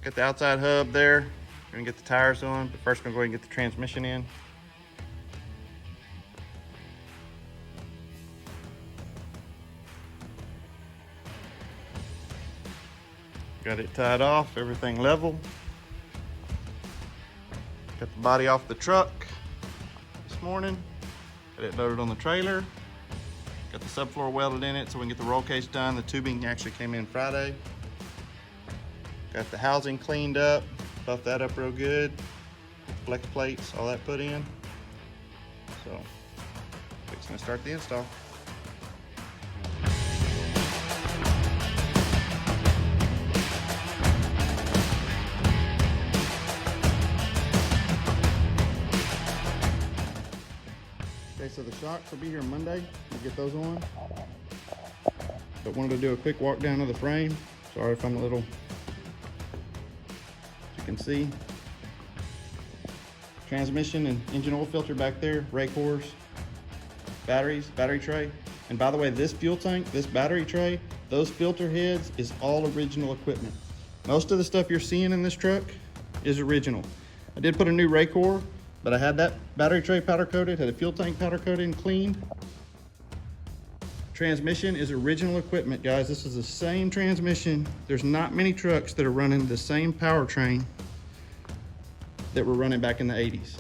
Got the outside hub there. We're gonna get the tires on, but first we're gonna go ahead and get the transmission in. Got it tied off, everything level. Got the body off the truck this morning. Got it loaded on the trailer. Got the subfloor welded in it so we can get the roll cage done. The tubing actually came in Friday. Got the housing cleaned up, buffed that up real good. Flex plates, all that put in. So, fixing to start the install. Okay, so the shocks will be here Monday. We'll get those on. But wanted to do a quick walk down of the frame. Sorry if I'm a little, as you can see. Transmission and engine oil filter back there, rake cores, batteries, battery tray. And by the way, this fuel tank, this battery tray, those filter heads is all original equipment. Most of the stuff you're seeing in this truck is original. I did put a new rake core, but I had that battery tray powder coated, had a fuel tank powder coated and cleaned. Transmission is original equipment, guys. This is the same transmission. There's not many trucks that are running the same powertrain that were running back in the 80s.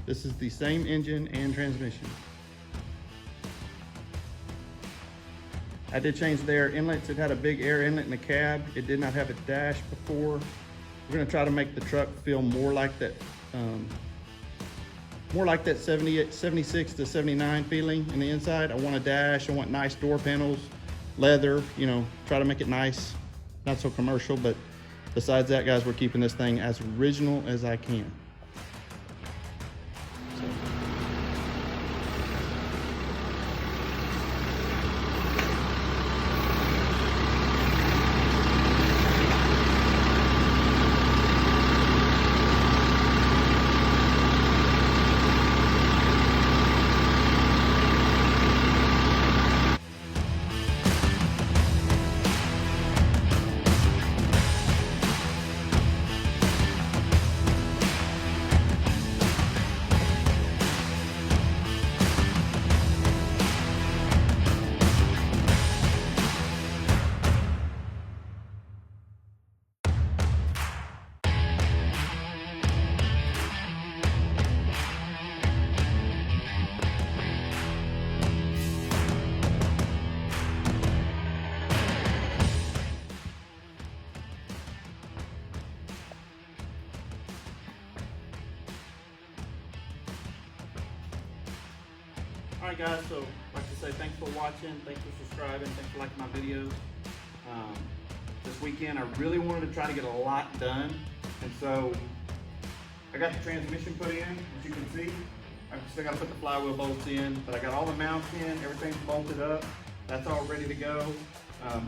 This is the same engine and transmission. I did change the air inlets. It had a big air inlet in the cab. It did not have a dash before. We're gonna try to make the truck feel more like that 76 to 79 feeling in the inside. I want a dash, I want nice door panels, leather, you know, try to make it nice, not so commercial, but besides that, guys, we're keeping this thing as original as I can. Alright guys, so like to say thanks for watching, thanks for subscribing, thanks for liking my videos. This weekend I really wanted to try to get a lot done, and so I got the transmission put in, as you can see. I still got to put the flywheel bolts in, but I got all the mounts in, everything's bolted up, that's all ready to go.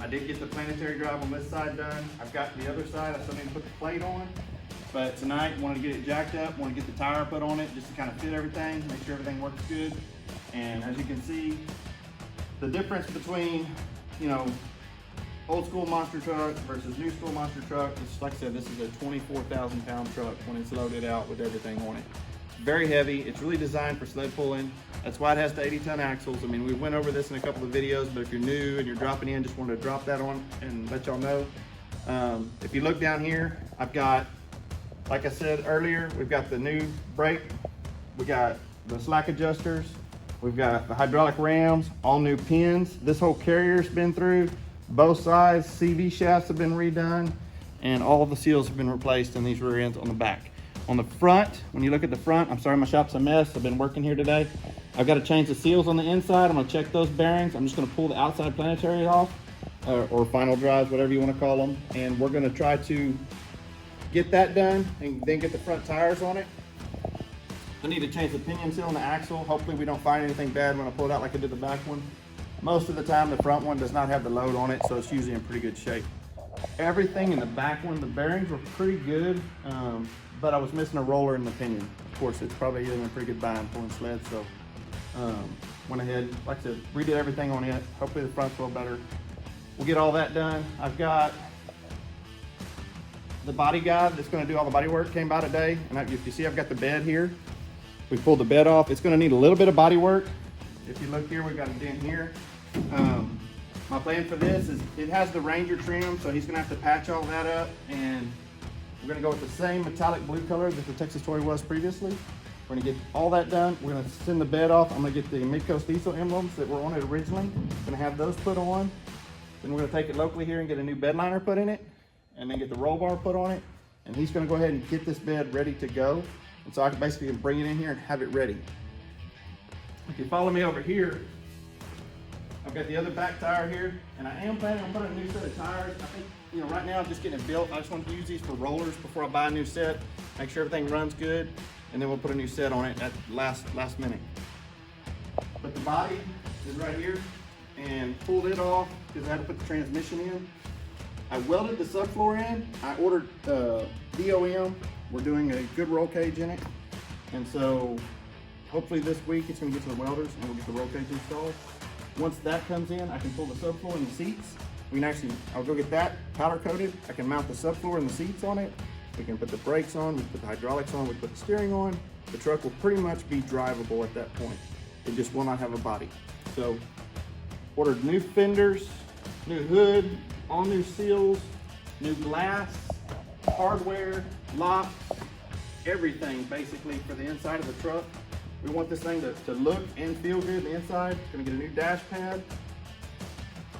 I did get the planetary drive on this side done. I've got the other side, I still need to put the plate on. But tonight, wanted to get it jacked up, wanted to get the tire put on it just to kind of fit everything, make sure everything works good. And as you can see, the difference between, you know, old school monster truck versus new school monster truck, is, like I said, this is a 24,000 pound truck when it's loaded out with everything on it. Very heavy, it's really designed for sled pulling. That's why it has the 80-ton axles. I mean, we went over this in a couple of videos, but if you're new and you're dropping in, just wanted to drop that on and let y'all know. If you look down here, I've got, like I said earlier, we've got the new brake, we got the slack adjusters, we've got the hydraulic rams, all new pins. This whole carrier's been through. Both sides, CV shafts have been redone, and all of the seals have been replaced in these rear ends on the back. On the front, when you look at the front, I'm sorry my shop's a mess. I've been working here today. I've got to change the seals on the inside. I'm gonna check those bearings. I'm just gonna pull the outside planetary off, or final drives, whatever you wanna call them. And we're gonna try to get that done and then get the front tires on it. I need to change the pinion seal on the axle. Hopefully we don't find anything bad when I pull it out like I did the back one. Most of the time the front one does not have the load on it, so it's usually in pretty good shape. Everything in the back one, the bearings were pretty good, but I was missing a roller in the pinion. Of course, it's probably in a pretty good bind pulling sleds, so went ahead, like I said, redid everything on it. Hopefully the front's a little better. We'll get all that done. I've got the body guy that's gonna do all the body work came by today, and if you see I've got the bed here. We pulled the bed off. It's gonna need a little bit of body work. If you look here, we've got a dent here. My plan for this is, it has the Ranger trim, so he's gonna have to patch all that up, and we're gonna go with the same metallic blue color that the Texas toy was previously. We're gonna get all that done. We're gonna send the bed off. I'm gonna get the Midcoast Diesel emblems that were on it originally. Gonna have those put on. Then we're gonna take it locally here and get a new bed liner put in it, and then get the roll bar put on it. And he's gonna go ahead and get this bed ready to go. And so I can basically bring it in here and have it ready. If you follow me over here, I've got the other back tire here, and I am planning on putting a new set of tires. I think, right now I'm just getting it built. I just want to use these for rollers before I buy a new set, make sure everything runs good, and then we'll put a new set on it at last minute. But the body is right here, and pulled it off because I had to put the transmission in. I welded the subfloor in. I ordered DOM. We're doing a good roll cage in it, and so hopefully this week it's going to get to the welders and we'll get the roll cage installed. Once that comes in, I can pull the subfloor and the seats. I'll go get that powder coated. I can mount the subfloor and the seats on it. We can put the brakes on, we put the hydraulics on, we put the steering on. The truck will pretty much be drivable at that point. It just will not have a body. So, ordered new fenders, new hood, all new seals, new glass, hardware, locks, everything basically for the inside of the truck. We want this thing to look and feel good on the inside. Gonna get a new dash pad.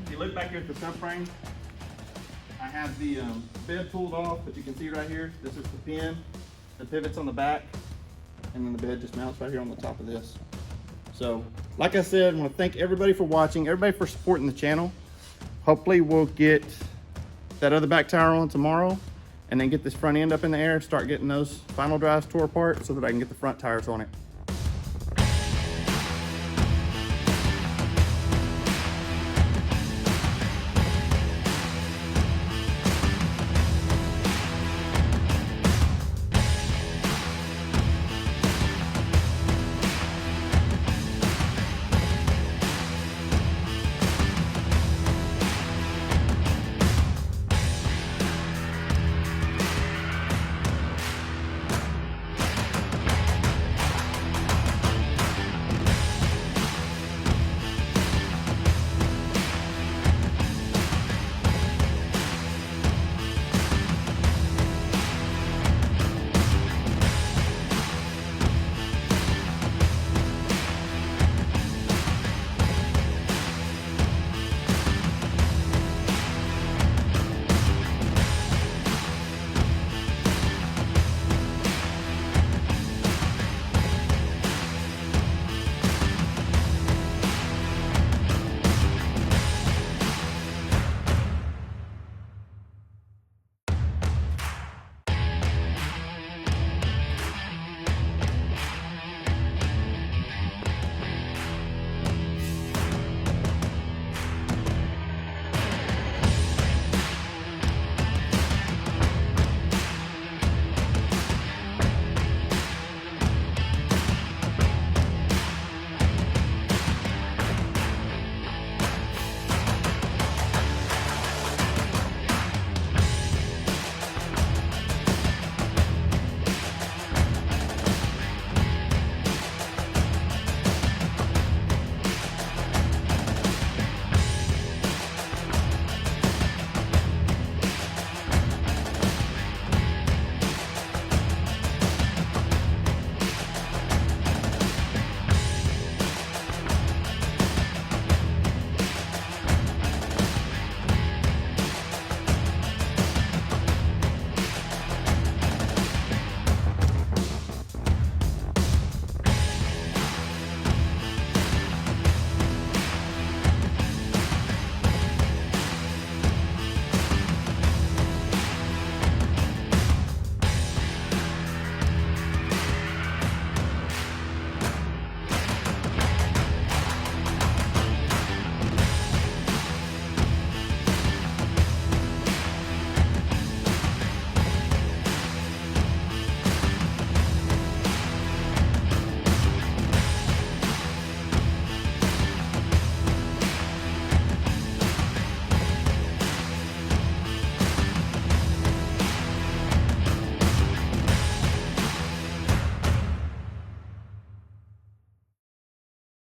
If you look back here at the subframe, I have the bed pulled off, but you can see right here, this is the pin, the pivot's on the back, and then the bed just mounts right here on the top of this. So, like I said, I want to thank everybody for watching, everybody for supporting the channel. Hopefully we'll get that other back tire on tomorrow, and then get this front end up in the air, start getting those final drives tore apart so that I can get the front tires on it.